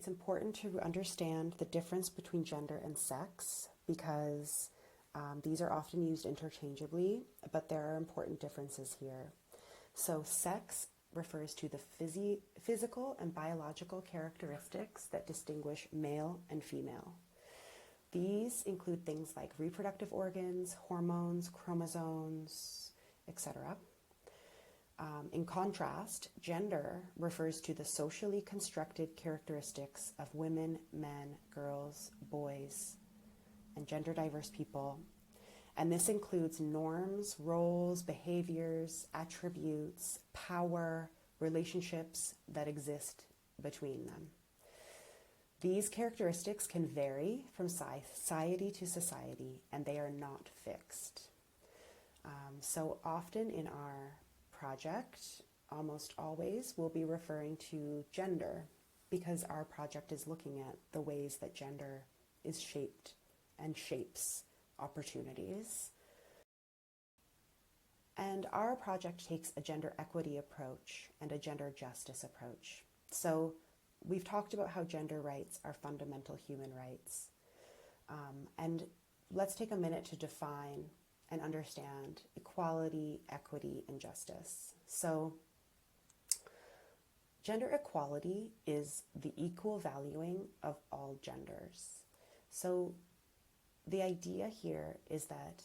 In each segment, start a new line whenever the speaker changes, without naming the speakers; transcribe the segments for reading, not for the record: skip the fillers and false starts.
it's important to understand the difference between gender and sex because these are often used interchangeably, but there are important differences here. So sex refers to the physical and biological characteristics that distinguish male and female. These include things like reproductive organs, hormones, chromosomes, etc. In contrast, gender refers to the socially constructed characteristics of women, men, girls, boys, and gender diverse people. And this includes norms, roles, behaviors, attributes, power, relationships that exist between them. These characteristics can vary from society to society, and they are not fixed. So often in our project, almost always, we'll be referring to gender because our project is looking at the ways that gender is shaped and shapes opportunities. And our project takes a gender equity approach and a gender justice approach. So we've talked about how gender rights are fundamental human rights. And let's take a minute to define and understand equality, equity, and justice. So gender equality is the equal valuing of all genders. So the idea here is that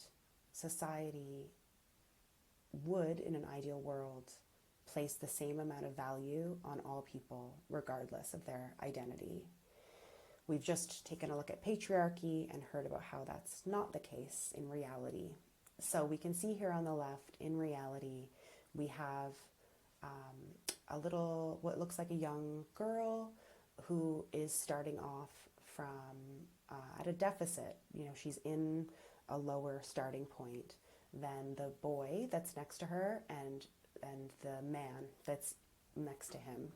society would, in an ideal world, place the same amount of value on all people, regardless of their identity. We've just taken a look at patriarchy and heard about how that's not the case in reality. So we can see here on the left, in reality, we have what looks like a young girl who is starting off from at a deficit. You know, she's in a lower starting point than the boy that's next to her and the man that's next to him.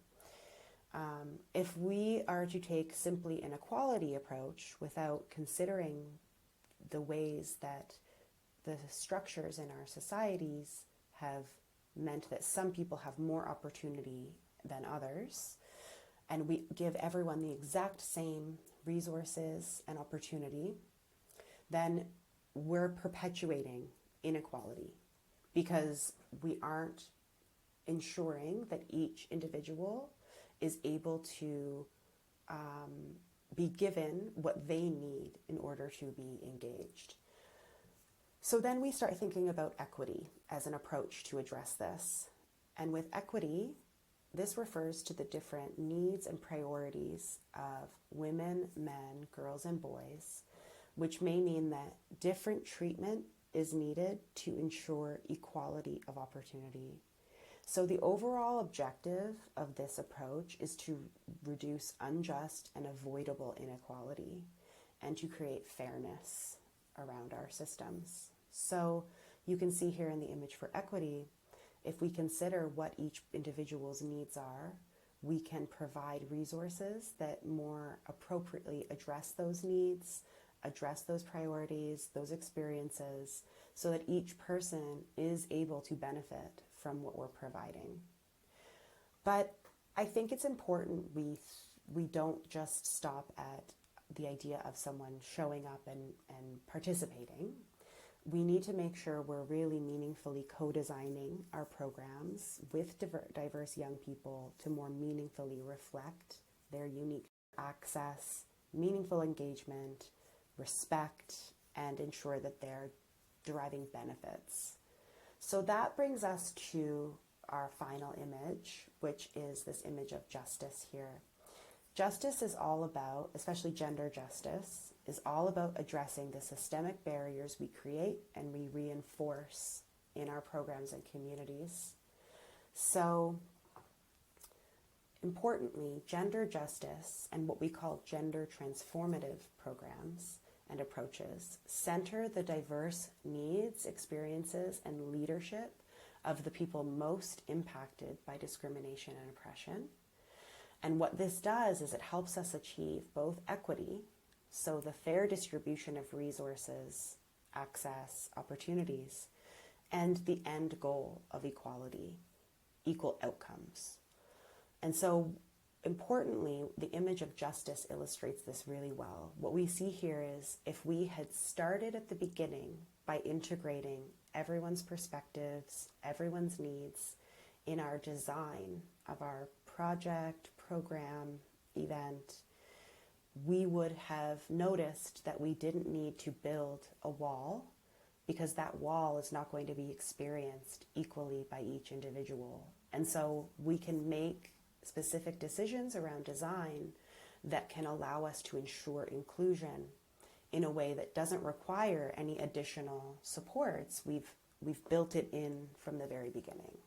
If we are to take simply an equality approach without considering the ways that the structures in our societies have meant that some people have more opportunity than others, and we give everyone the exact same resources and opportunity, then we're perpetuating inequality because we aren't ensuring that each individual is able to be given what they need in order to be engaged. So then we start thinking about equity as an approach to address this. And with equity, this refers to the different needs and priorities of women, men, girls, and boys, which may mean that different treatment is needed to ensure equality of opportunity. So the overall objective of this approach is to reduce unjust and avoidable inequality and to create fairness around our systems. So you can see here in the image for equity, if we consider what each individual's needs are, we can provide resources that more appropriately address those needs, address those priorities, those experiences, so that each person is able to benefit from what we're providing. But I think it's important we don't just stop at the idea of someone showing up and participating. We need to make sure we're really meaningfully co-designing our programs with diverse young people to more meaningfully reflect their unique access, meaningful engagement, respect, and ensure that they're deriving benefits. So that brings us to our final image, which is this image of justice here. Justice is all about, especially gender justice, is all about addressing the systemic barriers we create and we reinforce in our programs and communities. So, importantly, gender justice and what we call gender transformative programs and approaches center the diverse needs, experiences, and leadership of the people most impacted by discrimination and oppression. And what this does is it helps us achieve both equity, so the fair distribution of resources, access, opportunities, and the end goal of equality, equal outcomes. And so importantly, the image of justice illustrates this really well. What we see here is if we had started at the beginning by integrating everyone's perspectives, everyone's needs in our design of our project, program, event, we would have noticed that we didn't need to build a wall, because that wall is not going to be experienced equally by each individual. And so we can make specific decisions around design that can allow us to ensure inclusion in a way that doesn't require any additional supports. We've built it in from the very beginning.